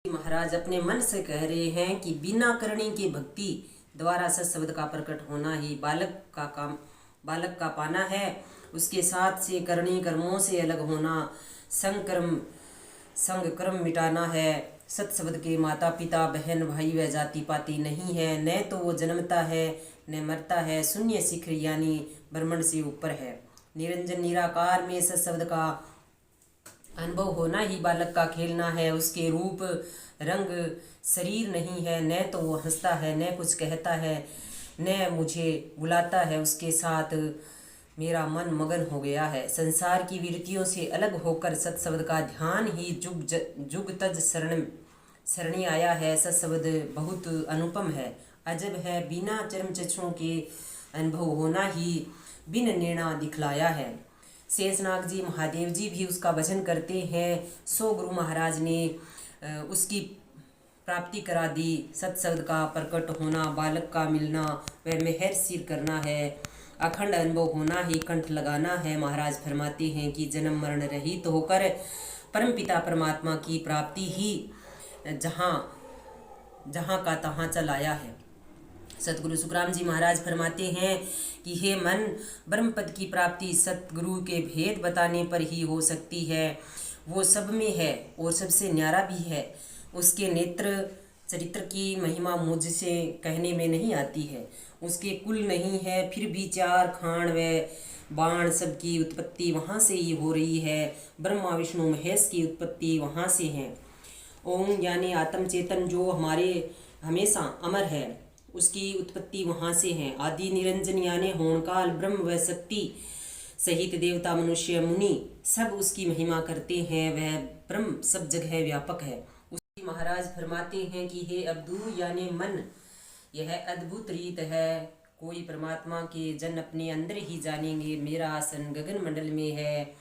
महाराज अपने मन से कह रहे हैं कि बिना करने की भक्ति द्वारा सत्शब्द का प्रकट होना ही बालक का पाना है। उसके साथ से करनी कर्मों से अलग होना, संग कर्म मिटाना है। सत्शब्द के माता पिता बहन भाई व जाति पाति नहीं है, न तो वो जन्मता है न मरता है, शून्य शिखर यानी ब्रह्मांड से ऊपर है। निरंजन निराकार में सत्शब्द का अनुभव होना ही बालक का खेलना है। उसके रूप रंग शरीर नहीं है, न तो वो हंसता है न कुछ कहता है न मुझे बुलाता है। उसके साथ मेरा मन मगन हो गया है। संसार की वृत्तियों से अलग होकर सत्शब्द का ध्यान ही जुग तज शरणी आया है। सत्शब्द बहुत अनुपम है, अजब है, बिना चरम चक्षुओं के अनुभव होना ही बिन निर्णय दिखलाया है। शेषनाग जी महादेव जी भी उसका भजन करते हैं। सो गुरु महाराज ने उसकी प्राप्ति करा दी। सत्शब्द का प्रकट होना, बालक का मिलना व मेहर सिर करना है, अखंड अनुभव होना ही कंठ लगाना है। महाराज फरमाते हैं कि जन्म मरण रहित होकर परमपिता परमात्मा की प्राप्ति ही जहाँ का तहाँ चल आया है। सतगुरु सुखराम जी महाराज फरमाते हैं कि हे मन, ब्रह्म पद की प्राप्ति सतगुरु के भेद बताने पर ही हो सकती है। वो सब में है और सबसे न्यारा भी है। उसके नेत्र चरित्र की महिमा मुझसे कहने में नहीं आती है। उसके कुल नहीं है, फिर भी चार खान व बाण सबकी उत्पत्ति वहाँ से ही हो रही है। ब्रह्मा विष्णु महेश की उत्पत्ति वहाँ से है। ओम यानी आत्म चेतन जो हमारे हमेशा अमर है, उसकी उत्पत्ति वहाँ से है। आदि निरंजन यानी होनकाल ब्रह्म व शक्ति सहित देवता मनुष्य मुनि सब उसकी महिमा करते हैं। वह ब्रह्म सब जगह व्यापक है। उसकी महाराज फरमाते हैं कि हे अब्दू यानी मन, यह अद्भुत रीत है। कोई परमात्मा के जन अपने अंदर ही जानेंगे। मेरा आसन गगन मंडल में है,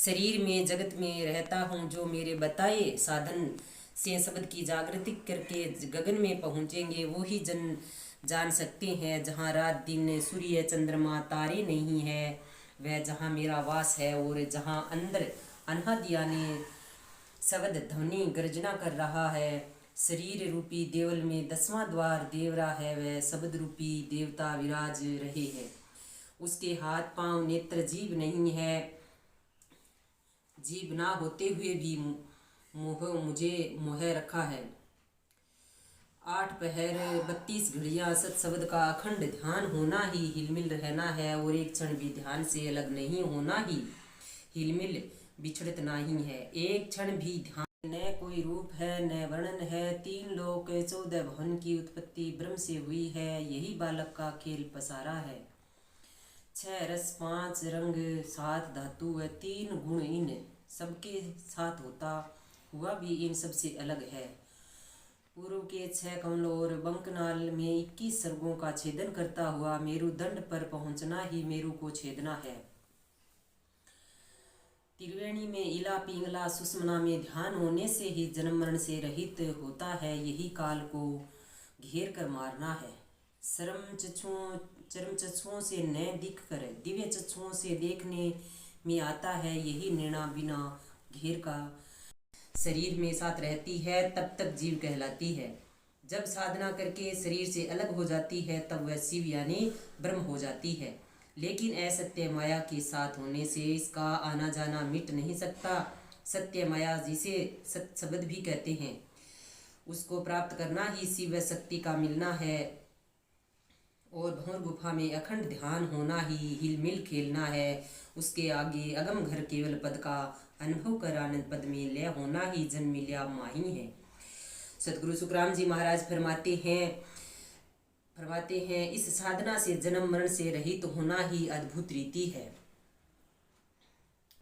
शरीर में जगत में रहता हूँ। जो मेरे बताए साधन से शब्द की जागृति करके गगन में पहुँचेंगे वो ही जन जान सकते हैं। जहाँ रात दिन सूर्य चंद्रमा तारे नहीं है, वह जहाँ मेरा वास है। और जहाँ अंदर अनहद यानी शब्द ध्वनि गर्जना कर रहा है। शरीर रूपी देवल में 10वां द्वार देवरा है, वह शब्द रूपी देवता विराज रहे हैं। उसके हाथ पांव नेत्र जीभ नहीं है, जीभ ना होते हुए भी मुझे मोह रखा है। 8 पहर 32 घड़ियाँ सत्शब्द का अखंड ध्यान होना ही हिलमिल रहना है। और एक क्षण भी ध्यान से अलग नहीं होना ही हिलमिल बिछड़त नहीं है। एक क्षण भी ध्यान न कोई रूप है न वर्णन है। 3 लोक 14 भवन की उत्पत्ति ब्रह्म से हुई है। यही बालक का खेल पसारा है। 6 रस 5 रंग 7 धातु व 3 गुण इन सबके साथ होता हुआ भी इन सबसे अलग है। पूर्व के 6 कमल और बंकनाल में 21 सर्गों का छेदन करता हुआ मेरुदंड पर पहुंचना ही मेरु को छेदना है। त्रिवेणी में इला पिंगला सुषमना में ध्यान होने से ही जन्म मरण से रहित होता है। यही काल को घेर कर मारना है। चरम चक्षुओं से न दिख कर दिव्य चक्षुओं से देखने में आता है। यही निर्णय बिना घेर का शरीर में साथ रहती है तब तक जीव कहलाती है। जब साधना करके शरीर से अलग हो जाती है तब वह शिव यानी ब्रह्म हो जाती है। लेकिन असत्य माया के साथ होने से इसका आना जाना मिट नहीं सकता। सत्य माया जिसे सत्शब्द भी कहते हैं, उसको प्राप्त करना ही शिव शक्ति का मिलना है। और भंवर गुफा में अखंड ध्यान होना ही हिलमिल खेलना है। उसके आगे अगम घर केवल पद का अनुभव कर आनंद पद में लय होना ही जन्म मिल्या माही है। सतगुरु सुखराम जी महाराज फरमाते हैं इस साधना से जन्म मरण से रहित होना ही अद्भुत रीति है।